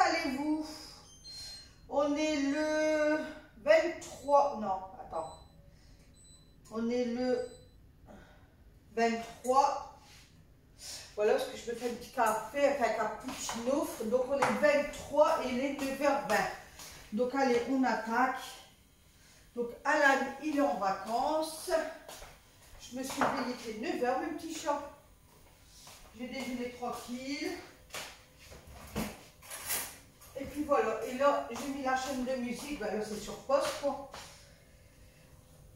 allez-vous? On est le 23, non, attends. On est le 23. Voilà, parce que je me fais un petit café avec un cappuccino. Donc on est 23 et il est 9h20. Donc allez, on attaque. Donc Alan, il est en vacances. Je me suis réveillée, il était 9h, mes petits chats. J'ai déjeuné tranquille. Et puis voilà, et là j'ai mis la chaîne de musique, ben là c'est sur poste quoi.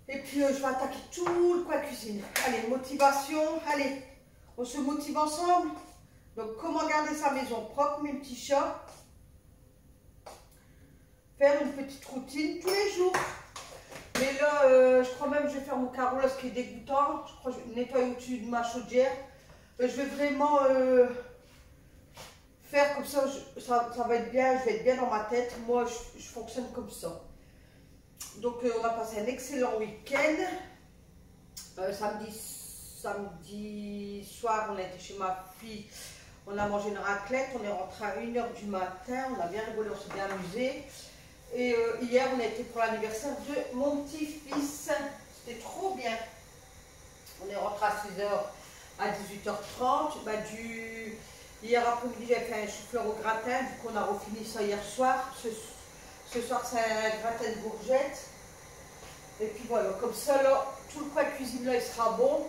Et puis je vais attaquer tout le coin cuisine. Allez, motivation, allez, on se motive ensemble. Donc comment garder sa maison propre, mes petits chats. Faire une petite routine tous les jours. Mais là, je crois même que je vais faire mon carreau là, ce qui est dégoûtant. Je crois que je vais nettoyer au-dessus de ma chaudière. Je vais vraiment... faire comme ça, ça va être bien, je vais être bien dans ma tête. Moi, je fonctionne comme ça. Donc, on a passé un excellent week-end. Samedi soir, on a été chez ma fille. On a mangé une raclette. On est rentré à 1h du matin. On a bien rigolé, on s'est bien amusé. Et hier, on a été pour l'anniversaire de mon petit-fils. C'était trop bien. On est rentré à 6h, à 18h30. Bah, hier après-midi, j'ai fait un chou-fleur au gratin, vu qu'on a refini ça hier soir. Ce soir, c'est un gratin de courgettes. Et puis voilà, comme ça, là, tout le coin cuisine, là, il sera bon.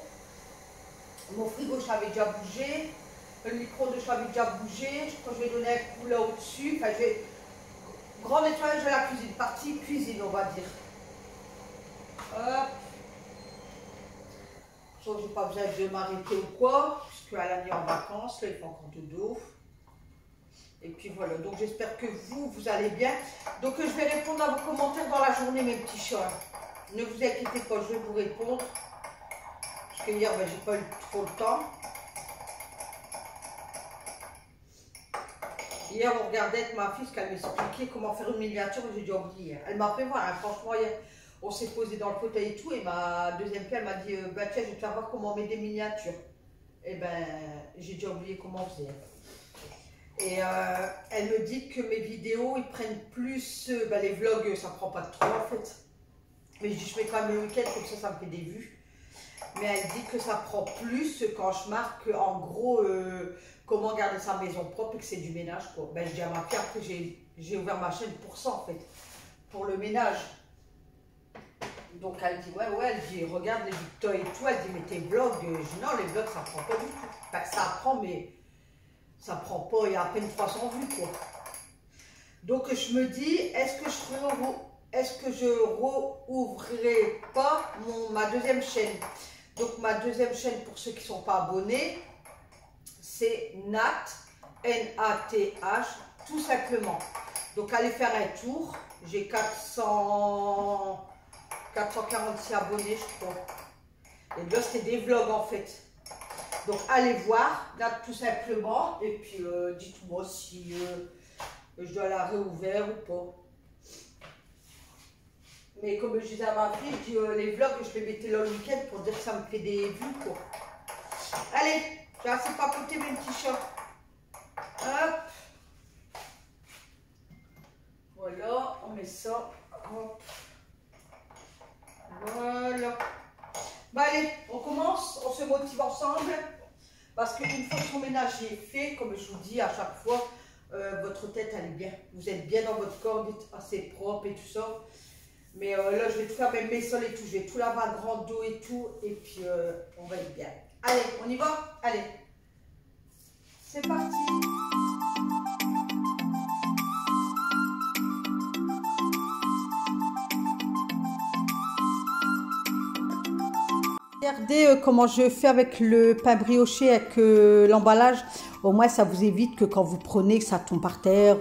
Mon frigo, je l'avais déjà bougé. Le micro-ondes, je l'avais déjà bougé. Je crois que je vais donner un coup là au-dessus. Enfin, je vais... Grand nettoyage de la cuisine. Partie cuisine, on va dire. Hop. Je n'ai pas besoin de m'arrêter ou quoi, puisque Alan est en vacances, là il fait encore dodo. Et puis voilà, donc j'espère que vous allez bien. Donc je vais répondre à vos commentaires dans la journée, mes petits chats. Ne vous inquiétez pas, je vais vous répondre. Parce que hier, ben, j'ai pas eu trop le temps. Hier, on regardait avec ma fille, qu'elle m'expliquait comment faire une miniature, mais j'ai déjà oublié. Elle m'a fait voir, hein, franchement, hier, on s'est posé dans le fauteuil et tout, et ma deuxième fille, elle m'a dit, bah tiens, je vais te faire voir comment on met des miniatures. Et ben, j'ai déjà oublié comment on faisait. Et elle me dit que mes vidéos, ils prennent plus, ben, les vlogs, ça prend pas de trop en fait. Mais je dis, je mets quand même le week-end, comme ça me fait des vues. Mais elle dit que ça prend plus quand je marque, en gros, comment garder sa maison propre et que c'est du ménage, quoi. Ben, je dis à ma fille, après, j'ai ouvert ma chaîne pour ça, en fait, pour le ménage. Donc, elle dit, ouais, elle dit, regarde les Victor et tout. Elle dit, mais tes vlogs, je dis, non, les vlogs, ça prend pas du tout. Ben, ça prend, mais ça prend pas, il y a à peine 300 vues, quoi. Donc, je me dis, est-ce que je rouvrirai pas ma deuxième chaîne? Donc, ma deuxième chaîne, pour ceux qui ne sont pas abonnés, c'est Nat, N-A-T-H, tout simplement. Donc, allez faire un tour. J'ai 446 abonnés, je crois. Et là, c'était des vlogs, en fait. Donc, allez voir, Nat, tout simplement. Et puis, dites-moi si je dois la réouvrir ou pas. Mais comme je disais à ma fille, je dis, les vlogs, je les mettais là le week-end pour dire que ça me fait des vues, quoi. Allez, j'ai assez papoté mes petits chats. Hop. Voilà, on met ça. Hop. Voilà. Bah allez, on commence, on se motive ensemble. Parce qu'une fois que son ménage est fait, comme je vous dis à chaque fois, votre tête, elle est bien. Vous êtes bien dans votre corps, vous êtes assez propre et tout ça. Mais là, je vais tout faire, même mes sols et tout. Je vais tout laver à grand dos et tout. Et puis, on va être bien. Allez, on y va? Allez. C'est parti. Regardez comment je fais avec le pain brioché, avec l'emballage. Au moins, ça vous évite que quand vous prenez, que ça tombe par terre.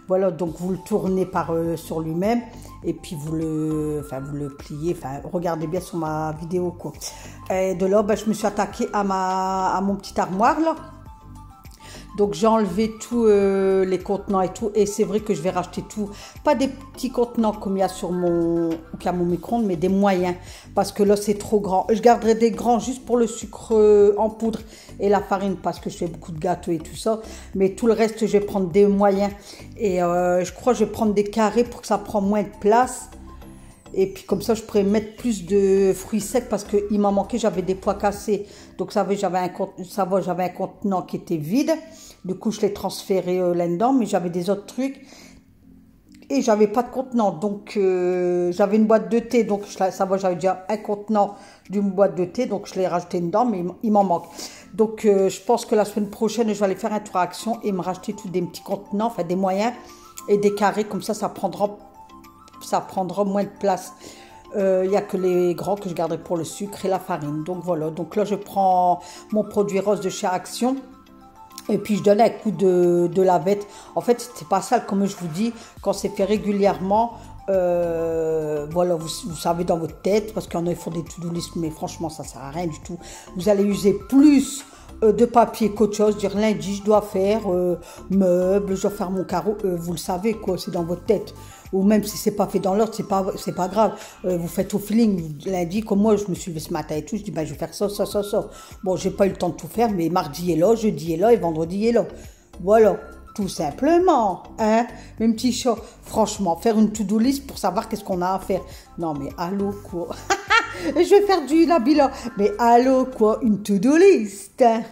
Voilà, donc vous le tournez sur lui-même. Et puis vous le pliez. Enfin, regardez bien sur ma vidéo, quoi. Et de là, ben, je me suis attaquée à mon petite armoire, là. Donc j'ai enlevé tous les contenants et tout. Et c'est vrai que je vais racheter tout. Pas des petits contenants comme il y a sur mon micro-ondes, mais des moyens. Parce que là, c'est trop grand. Je garderai des grands juste pour le sucre en poudre et la farine. Parce que je fais beaucoup de gâteaux et tout ça. Mais tout le reste, je vais prendre des moyens. Et je crois que je vais prendre des carrés pour que ça prenne moins de place. Et puis comme ça, je pourrais mettre plus de fruits secs parce qu'il m'en manquait, j'avais des pois cassés. Donc ça va, j'avais un contenant qui était vide. Du coup, je l'ai transféré là-dedans, mais j'avais des autres trucs. Et j'avais pas de contenant. Donc j'avais une boîte de thé. Donc ça va, j'avais déjà un contenant d'une boîte de thé. Donc je l'ai rajouté dedans, mais il m'en manque. Donc je pense que la semaine prochaine, je vais aller faire un tour à Action et me racheter tous des petits contenants, enfin des moyens et des carrés. Comme ça prendra moins de place. Il n'y a que les grands que je garderai pour le sucre et la farine. Donc voilà, donc là je prends mon produit rose de chez Action et puis je donne un coup de lavette. En fait, c'est pas sale comme je vous dis, quand c'est fait régulièrement. Voilà, vous savez dans votre tête, parce qu'il y en a qui font des to-do list, mais franchement ça sert à rien du tout. Vous allez user plus de papier qu'autre chose. Dire lundi je dois faire meubles, je dois faire mon carreau, vous le savez quoi, c'est dans votre tête. Ou même si c'est pas fait dans l'ordre, c'est pas grave. Vous faites au feeling. Lundi, comme moi, je me suis levée ce matin et tout, je dis, ben, je vais faire ça. Bon, j'ai pas eu le temps de tout faire, mais mardi est là, jeudi est là et vendredi est là. Voilà, tout simplement. Hein, mes petits chats. Franchement, faire une to-do list pour savoir qu'est-ce qu'on a à faire. Non, mais allô, quoi. Je vais faire du Nabila. Mais allô, quoi, une to-do list. Hein.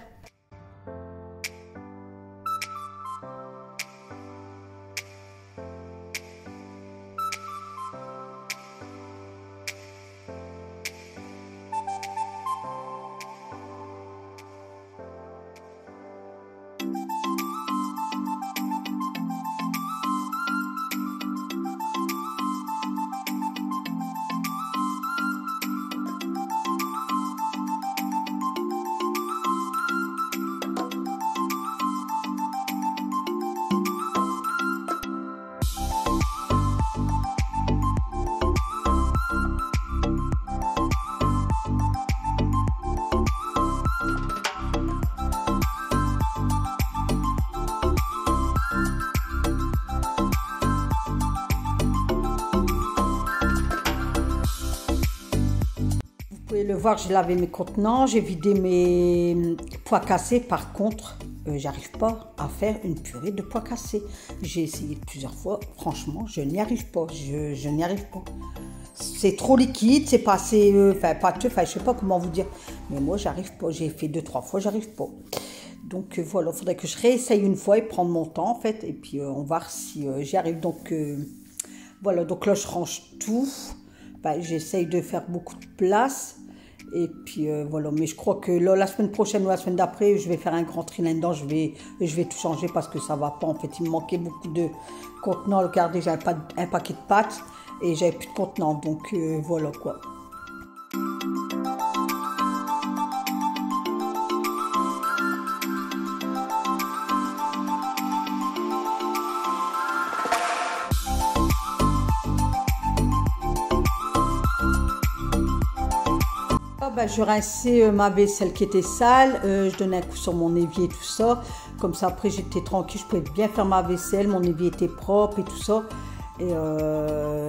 Vous pouvez le voir, j'ai lavé mes contenants, j'ai vidé mes pois cassés. Par contre, j'arrive pas à faire une purée de pois cassés. J'ai essayé plusieurs fois, franchement, je n'y arrive pas. Je n'y arrive pas. C'est trop liquide, c'est pas assez, pâteux, je sais pas comment vous dire. Mais moi, j'arrive pas. J'ai fait 2-3 fois, j'arrive pas. Donc voilà, il faudrait que je réessaye une fois et prendre mon temps en fait. Et puis on va voir si j'y arrive. Donc voilà, donc là je range tout. J'essaye de faire beaucoup de place. Et puis voilà, mais je crois que là, la semaine prochaine ou la semaine d'après, je vais faire un grand tri là-dedans. Je vais tout changer parce que ça va pas. En fait, il me manquait beaucoup de contenants. Regardez, j'avais pas un paquet de pâtes et j'avais plus de contenants. Donc voilà quoi. Je rinçais ma vaisselle qui était sale, je donnais un coup sur mon évier et tout ça. Comme ça, après, j'étais tranquille, je pouvais bien faire ma vaisselle, mon évier était propre et tout ça. Et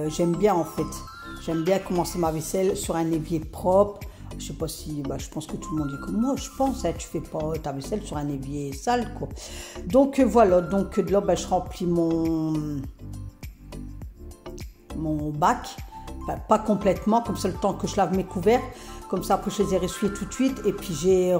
j'aime bien en fait. J'aime bien commencer ma vaisselle sur un évier propre. Je sais pas si, je pense que tout le monde est comme moi, je pense. Hein, tu fais pas ta vaisselle sur un évier sale, quoi. Donc voilà, donc de là, je remplis mon bac. Pas complètement, comme ça le temps que je lave mes couverts. Comme ça, après, je les ai ressuyés tout de suite. Et puis, j'ai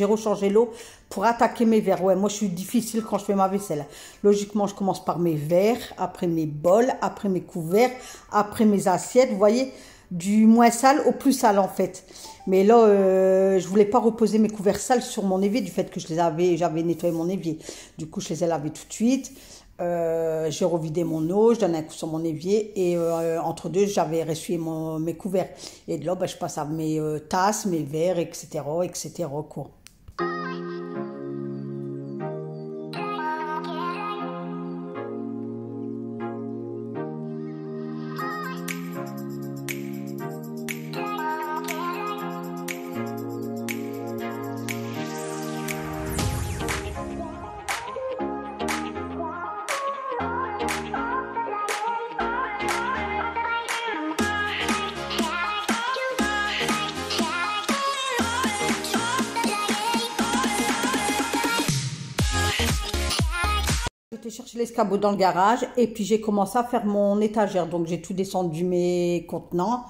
rechangé l'eau pour attaquer mes verres. Ouais, moi, je suis difficile quand je fais ma vaisselle. Logiquement, je commence par mes verres, après mes bols, après mes couverts, après mes assiettes. Vous voyez, du moins sale au plus sale, en fait. Mais là, je voulais pas reposer mes couverts sales sur mon évier du fait que j'avais nettoyé mon évier. Du coup, je les ai lavés tout de suite. J'ai revidé mon eau, je donne un coup sur mon évier et entre deux, j'avais ressuyé mes couverts. Et de là, je passe à mes tasses, mes verres, etc., quoi. été chercher l'escabeau dans le garage et puis j'ai commencé à faire mon étagère. Donc j'ai tout descendu mes contenants.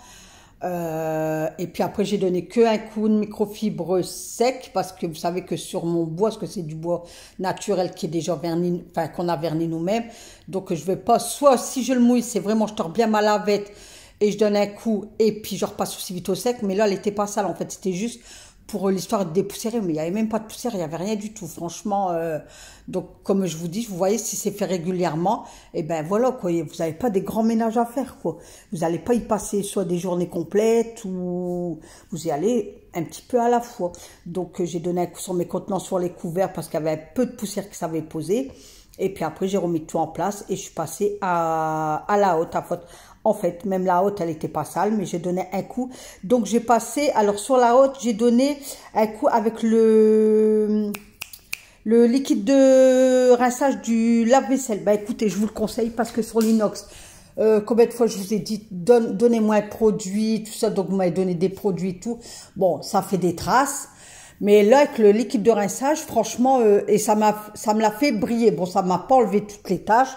Et puis après j'ai donné que un coup de microfibre sec parce que vous savez que sur mon bois, parce que c'est du bois naturel qui est déjà verni, enfin qu'on a verni nous-mêmes. Donc je vais pas, soit si je le mouille, c'est vraiment je tords bien ma lavette et je donne un coup et puis je repasse aussi vite au sec. Mais là elle était pas sale en fait, c'était juste pour l'histoire de dépoussiérer, mais il n'y avait même pas de poussière, il n'y avait rien du tout, franchement. Donc, comme je vous dis, vous voyez, si c'est fait régulièrement, et ben voilà, quoi, vous n'avez pas des grands ménages à faire, quoi. Vous n'allez pas y passer soit des journées complètes, ou vous y allez un petit peu à la fois. Donc, j'ai donné un coup sur mes contenants, sur les couverts, parce qu'il y avait un peu de poussière qui s'avait posé. Et puis après, j'ai remis tout en place, et je suis passée à la haute, à faute. En fait, même la haute, elle était pas sale, mais j'ai donné un coup. Donc, j'ai passé, alors sur la haute, j'ai donné un coup avec le liquide de rinçage du lave-vaisselle. Bah écoutez, je vous le conseille parce que sur l'inox, combien de fois je vous ai dit, donnez-moi un produit, tout ça. Donc, vous m'avez donné des produits et tout. Bon, ça fait des traces. Mais là, avec le liquide de rinçage, franchement, et ça me l'a fait briller. Bon, ça m'a pas enlevé toutes les taches.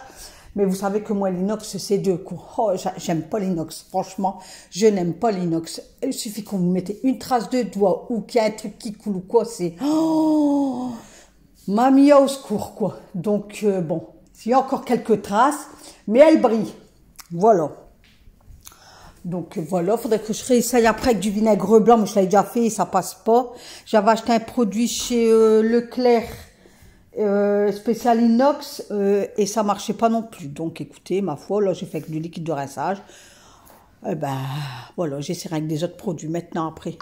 Mais vous savez que moi, l'inox, c'est deux coups. Oh, j'aime pas l'inox. Franchement, je n'aime pas l'inox. Il suffit qu'on vous mette une trace de doigt ou qu'il y a un truc qui coule ou quoi, c'est... Oh, mamie au secours, quoi. Donc, bon, il y a encore quelques traces, mais elle brille. Voilà. Donc, voilà, faudrait que je réessaye après avec du vinaigre blanc. Mais je l'avais déjà fait et ça passe pas. J'avais acheté un produit chez Leclerc. Spécial inox et ça marchait pas non plus. Donc écoutez, ma foi, là j'ai fait avec du liquide de rinçage. Et ben voilà, j'essaierai avec des autres produits maintenant après.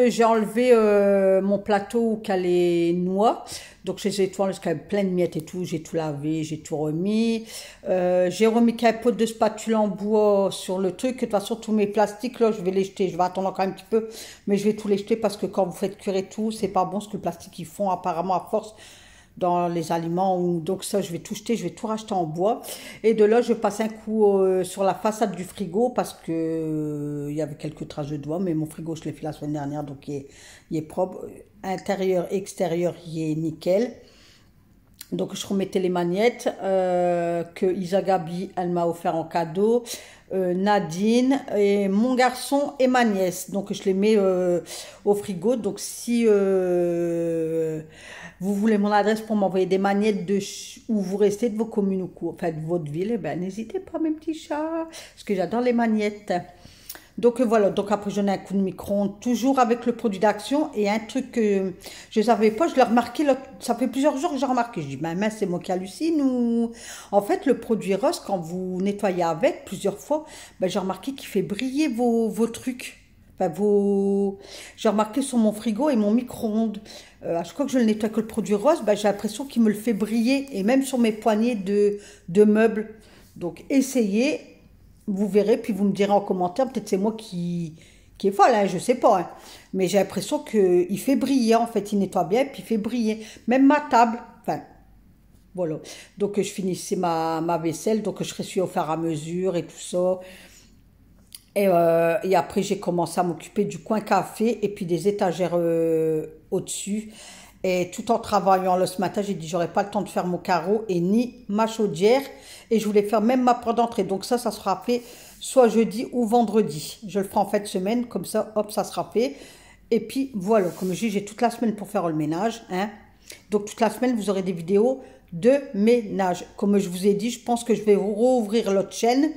J'ai enlevé mon plateau qui a les noix. Donc j'ai tout enlevé parce qu'il y avait plein de miettes et tout. J'ai tout lavé, j'ai tout remis. J'ai remis un pot de spatule en bois sur le truc. De toute façon, tous mes plastiques, là, je vais les jeter. Je vais attendre encore un petit peu, mais je vais tout les jeter parce que quand vous faites cuire et tout, c'est pas bon ce que le plastique ils font apparemment à force dans les aliments. Donc ça, je vais tout jeter, je vais tout racheter en bois. Et de là, je passe un coup sur la façade du frigo parce que il y avait quelques traces de doigts, mais mon frigo, je l'ai fait la semaine dernière, donc il est propre. Intérieur, extérieur, il est nickel. Donc je remettais les magnettes que Isa Gabi, elle m'a offert en cadeau. Nadine et mon garçon et ma nièce. Donc je les mets au frigo. Donc si vous voulez mon adresse pour m'envoyer des magnettes de où vous restez, de vos communes ou quoi, enfin de votre ville, eh ben n'hésitez pas mes petits chats, parce que j'adore les magnettes. Donc voilà, donc après je donne un coup de micro-ondes, toujours avec le produit d'action. Et un truc que je ne savais pas, je l'ai remarqué, ça fait plusieurs jours que j'ai remarqué. Je dis, ben mince, c'est moi qui hallucine ou... En fait, le produit rose, quand vous nettoyez avec plusieurs fois, ben, j'ai remarqué qu'il fait briller vos trucs. Enfin, j'ai remarqué sur mon frigo et mon micro-ondes. À chaque fois que je le nettoie avec le produit rose, ben, j'ai l'impression qu'il me le fait briller. Et même sur mes poignées de meubles. Donc essayez. Vous verrez, puis vous me direz en commentaire, peut-être c'est moi qui qui est folle, hein, je sais pas. Hein. Mais j'ai l'impression qu'il fait briller, en fait. Il nettoie bien, puis il fait briller. Même ma table. Enfin, voilà. Donc, je finissais ma vaisselle. Donc, je suis au fur et à mesure et tout ça. Et après, j'ai commencé à m'occuper du coin café et puis des étagères au-dessus. Et tout en travaillant là, ce matin, j'ai dit j'aurais pas le temps de faire mon carreau et ni ma chaudière. Et je voulais faire même ma porte d'entrée. Donc ça sera fait soit jeudi ou vendredi. Je le ferai en fin de semaine, comme ça, hop, ça sera fait. Et puis voilà, comme je dis, j'ai toute la semaine pour faire le ménage. Hein. Donc toute la semaine, vous aurez des vidéos de ménage. Comme je vous ai dit, je pense que je vais rouvrir l'autre chaîne.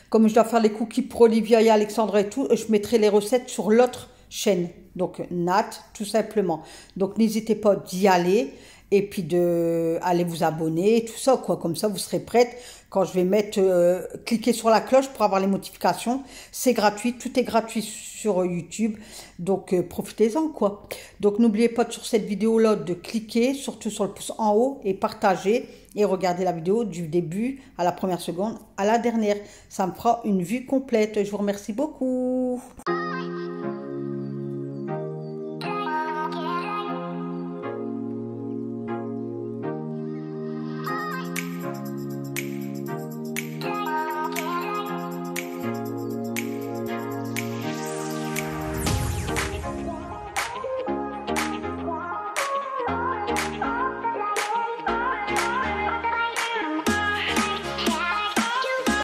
Comme je dois faire les cookies pour Olivia et Alexandra et tout, je mettrai les recettes sur l'autre chaîne. Donc, Nat, tout simplement. Donc, n'hésitez pas d'y aller et puis d'aller vous abonner, tout ça, quoi. Comme ça, vous serez prête quand je vais mettre, cliquer sur la cloche pour avoir les notifications. C'est gratuit, tout est gratuit sur YouTube. Donc, profitez-en, quoi. Donc, n'oubliez pas sur cette vidéo-là de cliquer, surtout sur le pouce en haut et partager. Et regardez la vidéo du début à la première seconde à la dernière. Ça me fera une vue complète. Je vous remercie beaucoup.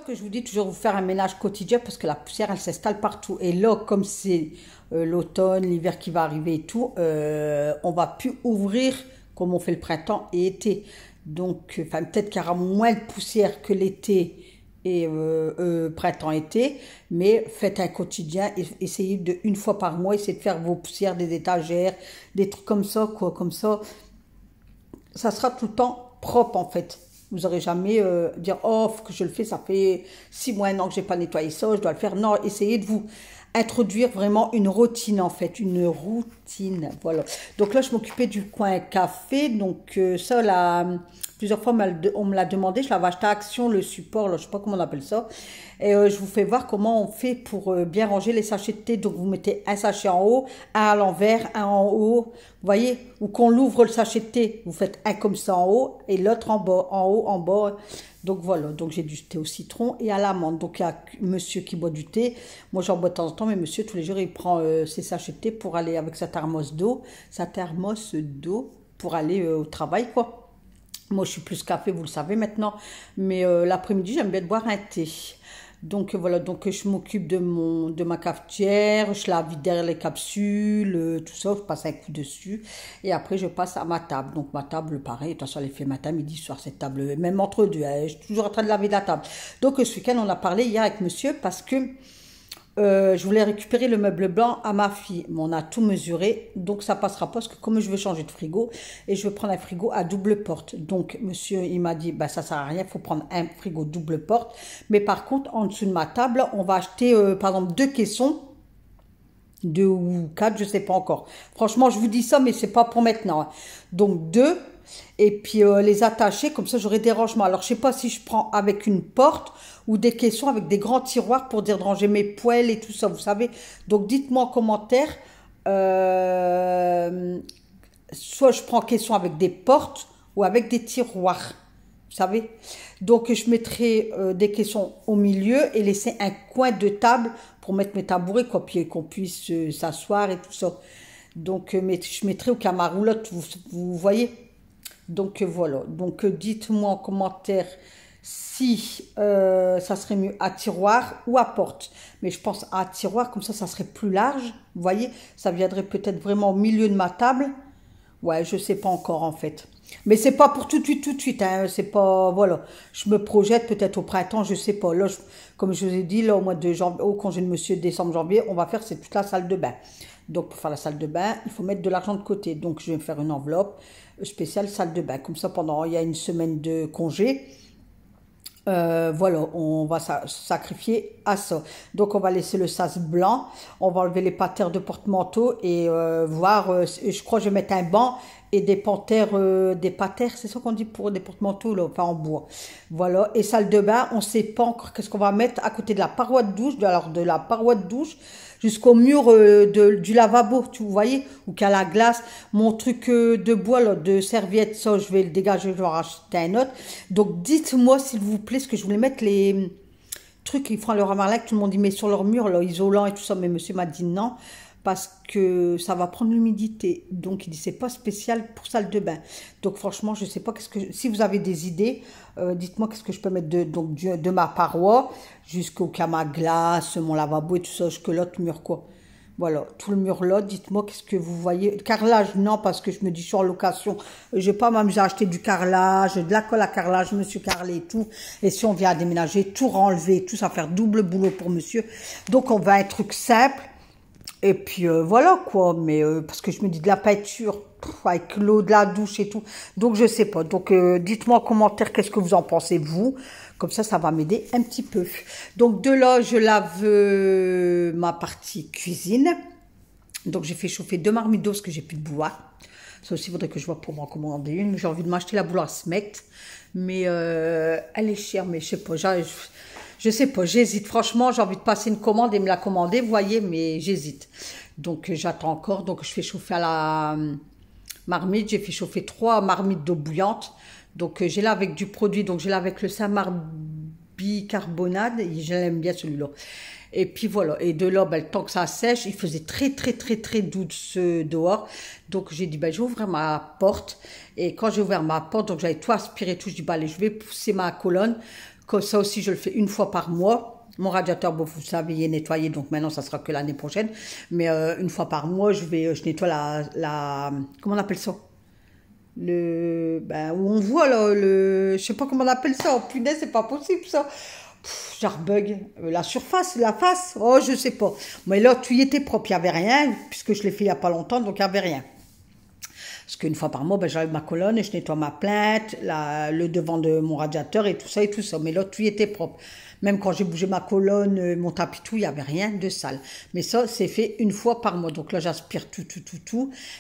Je vous dis toujours vous faire un ménage quotidien parce que la poussière elle s'installe partout et là comme c'est l'automne, l'hiver qui va arriver et tout, on va plus ouvrir comme on fait le printemps et été, donc enfin peut-être qu'il y aura moins de poussière que l'été et printemps-été, mais faites un quotidien, essayez de une fois par mois, essayez de faire vos poussières des étagères, des trucs comme ça, quoi, comme ça sera tout le temps propre en fait. Vous n'aurez jamais dire oh faut que je le fais, ça fait 6 mois, 1 an que j'ai pas nettoyé ça, je dois le faire. Non, essayez de vous introduire vraiment une routine en fait, une routine. Voilà. Donc là je m'occupais du coin café, donc ça là plusieurs fois on me l'a demandé, je l'avais acheté à Action, le support, là, je sais pas comment on appelle ça. Et je vous fais voir comment on fait pour bien ranger les sachets de thé. Donc vous mettez un sachet en haut, un à l'envers, un en haut. Vous voyez, ou qu'on l'ouvre le sachet de thé, vous faites un comme ça en haut et l'autre en bas, en haut, en bas. Donc voilà, donc j'ai du thé au citron et à l'amande. Donc il y a monsieur qui boit du thé. Moi j'en bois de temps en temps, mais monsieur tous les jours il prend ses sachets de thé pour aller avec sa thermos d'eau. Pour aller au travail quoi. Moi, je suis plus café, vous le savez maintenant. Mais l'après-midi, j'aime bien boire un thé. Donc, voilà. Donc, je m'occupe de ma cafetière. Je la vide derrière les capsules, tout ça. Je passe un coup dessus. Et après, je passe à ma table. Donc, ma table, pareil. De toute façon, elle est faite matin, midi, soir, cette table. Même entre deux. Hein, je suis toujours en train de laver la table. Donc, ce week-end, on a parlé hier avec monsieur parce que je voulais récupérer le meuble blanc à ma fille, mais on a tout mesuré, donc ça passera pas parce que comme je veux changer de frigo et je veux prendre un frigo à double porte, donc monsieur il m'a dit bah ça sert à rien, il faut prendre un frigo double porte, mais par contre en dessous de ma table on va acheter par exemple 2 caissons, 2 ou 4, je sais pas encore. Franchement je vous dis ça mais c'est pas pour maintenant, hein. Donc 2 et puis les attacher comme ça j'aurai des rangements. Alors je sais pas si je prends avec une porte ou des caissons avec des grands tiroirs pour dire de ranger mes poêles et tout ça, vous savez. Donc dites-moi en commentaire, soit je prends caisson avec des portes ou avec des tiroirs, vous savez. Donc je mettrai des caissons au milieu et laisser un coin de table pour mettre mes tabourets, quoi, puis qu'on puisse s'asseoir et tout ça. Donc je mettrai au camaroulotte, vous voyez. Donc voilà, donc dites-moi en commentaire si ça serait mieux à tiroir ou à porte. Mais je pense à tiroir, comme ça serait plus large. Vous voyez, ça viendrait peut-être vraiment au milieu de ma table. Ouais, je sais pas encore en fait. Mais c'est pas pour tout de suite, hein. C'est pas, voilà. Je me projette peut-être au printemps, je sais pas. Là, comme je vous ai dit, là, au mois de janvier, au congé de monsieur, décembre, janvier, on va faire, c'est toute la salle de bain. Donc, pour faire la salle de bain, il faut mettre de l'argent de côté. Donc, je vais me faire une enveloppe spéciale salle de bain. Comme ça, il y a une semaine de congé. Voilà, on va sacrifier à ça. Donc, on va laisser le sas blanc. On va enlever les patères de porte-manteau et voir, je crois que je vais mettre un banc et des patères, c'est ça qu'on dit pour des porte-manteaux, là, enfin en bois. Voilà, et salle de bain, on ne sait pas encore qu'est-ce qu'on va mettre à côté de la paroi de douche, alors de la paroi de douche jusqu'au mur du lavabo, vous voyez, où qu'il y a la glace. Mon truc de bois, là, de serviette, ça, je vais le dégager, je vais en racheter un autre. Donc, dites-moi, s'il vous plaît, ce que je voulais mettre les trucs qu'ils font à leur Marlin, que tout le monde y met sur leur mur, là, isolant et tout ça, mais monsieur m'a dit non, parce que ça va prendre l'humidité. Donc, il dit, c'est pas spécial pour salle de bain. Donc, franchement, je sais pas, si vous avez des idées, dites-moi qu'est-ce que je peux mettre de ma paroi jusqu'au ma glace, mon lavabo et tout ça, jusque l'autre mur, quoi. Voilà, tout le mur là, dites-moi qu'est-ce que vous voyez. Carrelage, non, parce que je me dis, je suis en location, je vais pas m'amuser à acheter du carrelage, de la colle à carrelage, monsieur carrelé et tout. Et si on vient à déménager, tout renlever, tout ça, faire double boulot pour monsieur. Donc, on va un truc simple. Et puis voilà quoi, mais parce que je me dis de la peinture avec l'eau de la douche et tout, donc je sais pas. Donc dites-moi en commentaire qu'est-ce que vous en pensez vous, comme ça va m'aider un petit peu. Donc de là je lave ma partie cuisine, donc j'ai fait chauffer 2 marmites d'eau parce que j'ai plus de bois. Ça aussi il faudrait que je vois pour m'en commander une. J'ai envie de m'acheter la boule à Smet, mais elle est chère, mais je sais pas, je sais pas, j'hésite. Franchement, j'ai envie de passer une commande et me la commander, vous voyez, mais j'hésite. Donc, j'attends encore. Donc, je fais chauffer à la marmite. J'ai fait chauffer 3 marmites d'eau bouillante. Donc, j'ai là avec du produit. Donc, j'ai là avec le Saint-Marc-bicarbonate. Je l'aime bien celui-là. Et puis, voilà. Et de là, ben, le temps que ça sèche, il faisait très doux dehors. Donc, j'ai dit, ben, je vais ouvrir ma porte. Et quand j'ai ouvert ma porte, donc j'avais tout aspiré, tout. Je dis, ben, allez, je vais pousser ma colonne. Comme ça aussi, je le fais une fois par mois. Mon radiateur, bon, vous savez, il est nettoyé, donc maintenant, ça sera que l'année prochaine. Mais une fois par mois, je nettoie comment on appelle ça? Où on voit, là, je sais pas comment on appelle ça. Oh, punaise, c'est pas possible, ça. J'arbug. La surface, la face, oh, je sais pas. Mais là, tout y était propre, il n'y avait rien, puisque je l'ai fait il n'y a pas longtemps, donc il n'y avait rien. Parce qu'une fois par mois, ben, j'enlève ma colonne et je nettoie ma plainte, le devant de mon radiateur et tout ça. Mais là, tout était propre. Même quand j'ai bougé ma colonne, mon tapis, tout, il n'y avait rien de sale. Mais ça, c'est fait une fois par mois. Donc là, j'aspire tout.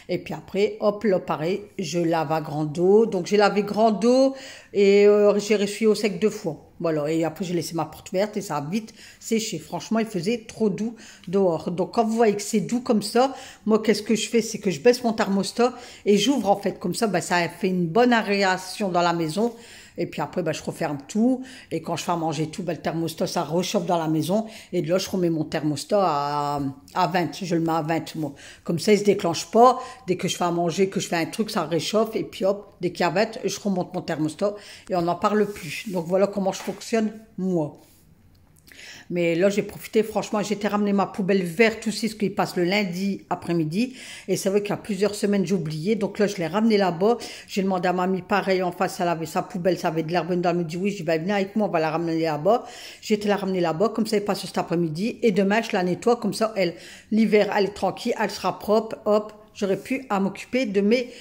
Et puis après, hop, là, pareil, je lave à grande eau. Donc j'ai lavé grande eau et j'ai ressuyé au sec 2 fois. Voilà, et après j'ai laissé ma porte verte et ça a vite séché. Franchement, il faisait trop doux dehors. Donc quand vous voyez que c'est doux comme ça, moi qu'est-ce que je fais? C'est que je baisse mon thermostat et j'ouvre en fait. Comme ça, ben, ça fait une bonne aération dans la maison. Et puis après, ben, je referme tout. Et quand je fais à manger tout, ben, le thermostat, ça réchauffe dans la maison. Et de là, je remets mon thermostat à 20. Je le mets à 20, moi. Comme ça, il se déclenche pas. Dès que je fais à manger, que je fais un truc, ça réchauffe. Et puis hop, dès qu'il y a 20, je remonte mon thermostat. Et on n'en parle plus. Donc voilà comment je fonctionne, moi. Mais là, j'ai profité, franchement, j'étais ramené ma poubelle verte aussi, ce qui passe le lundi après-midi. Et c'est vrai qu'il y a plusieurs semaines, j'ai oublié. Donc là, je l'ai ramené là-bas. J'ai demandé à mamie, pareil, en face, elle avait sa poubelle, ça avait de l'herbe dedans. Elle me dit, oui, je dis, ben, venez avec moi, on va la ramener là-bas. J'ai été la ramener là-bas, comme ça, elle passe cet après-midi. Et demain, je la nettoie, comme ça, l'hiver, elle est tranquille, elle sera propre. Hop, j'aurai pu à m'occuper de mes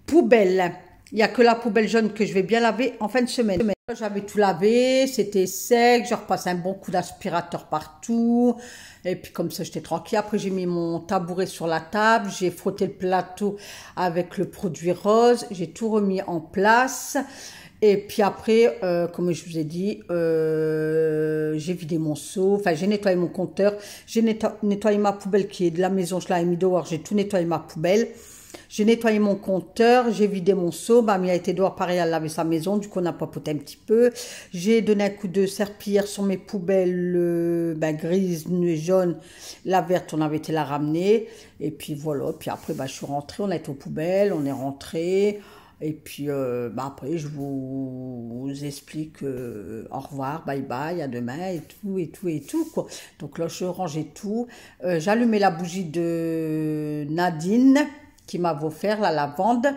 poubelles. Il n'y a que la poubelle jaune que je vais bien laver en fin de semaine. J'avais tout lavé, c'était sec, je repasse un bon coup d'aspirateur partout. Et puis comme ça, j'étais tranquille. Après, j'ai mis mon tabouret sur la table, j'ai frotté le plateau avec le produit rose, j'ai tout remis en place. Et puis après, comme je vous ai dit, j'ai vidé mon seau, enfin j'ai nettoyé mon compteur, j'ai nettoyé ma poubelle qui est de la maison, je l'avais mis dehors, j'ai tout nettoyé ma poubelle. J'ai nettoyé mon compteur, j'ai vidé mon seau, mamie a été dehors, pareil, elle lavait sa maison, du coup on a papoté un petit peu. J'ai donné un coup de serpillière sur mes poubelles grises, jaunes, la verte, on avait été la ramener. Et puis voilà, puis après je suis rentrée, on a été aux poubelles, on est rentré. Et puis après je vous explique au revoir, bye bye, à demain et tout quoi. Donc là je rangeais tout, j'allumais la bougie de Nadine qui m'avait offert la lavande.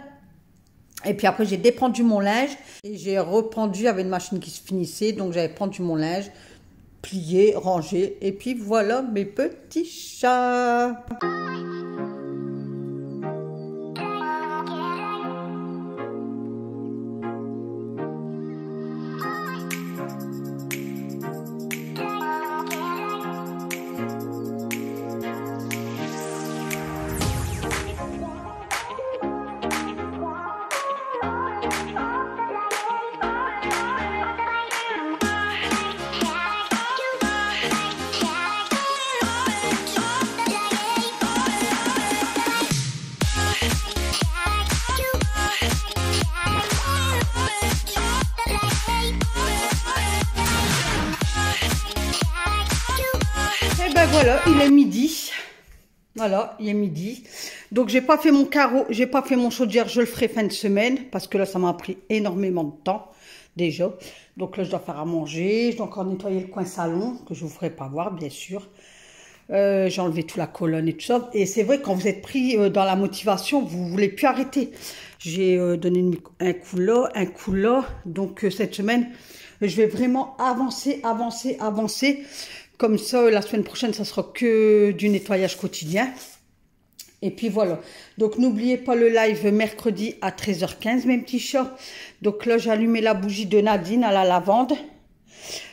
Et puis après, j'ai dépendu mon linge et j'ai rependu avec une machine qui se finissait. Donc, j'avais pendu mon linge, plié, rangé. Et puis voilà mes petits chats. voilà, il est midi. Voilà, il est midi. Donc, j'ai pas fait mon carreau, j'ai pas fait mon chaudière, je le ferai fin de semaine. Parce que là, ça m'a pris énormément de temps, déjà. Donc là, je dois faire à manger. Je dois encore nettoyer le coin salon, que je vous ferai pas voir, bien sûr. J'ai enlevé toute la colonne et tout ça. Et c'est vrai, quand vous êtes pris dans la motivation, vous voulez plus arrêter. J'ai donné un coup là, un coup là. Donc, cette semaine, je vais vraiment avancer. Comme ça, la semaine prochaine, ça sera que du nettoyage quotidien. Et puis voilà. Donc, n'oubliez pas le live mercredi à 13h15, mes petits chats. Donc là, j'ai allumé la bougie de Nadine à la lavande.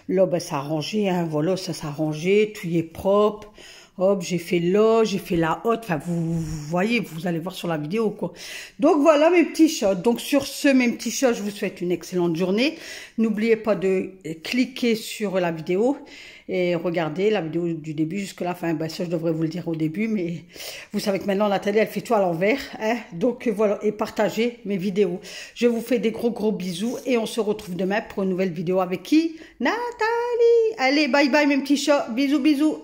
Là, ben, ça a rangé, hein. Voilà, ça s'est rangé. Tout y est propre. Hop, j'ai fait là, j'ai fait la haute. Enfin, vous voyez, vous allez voir sur la vidéo, quoi. Donc, voilà, mes petits chats. Donc, sur ce, mes petits chats, je vous souhaite une excellente journée. N'oubliez pas de cliquer sur la vidéo et regardez la vidéo du début jusqu'à la fin. Ben, ça, je devrais vous le dire au début, mais vous savez que maintenant, Nathalie, elle fait tout à l'envers, hein. Donc, voilà, et partagez mes vidéos. Je vous fais des gros bisous et on se retrouve demain pour une nouvelle vidéo avec qui? Nathalie. Allez, bye bye, mes petits chats. Bisous.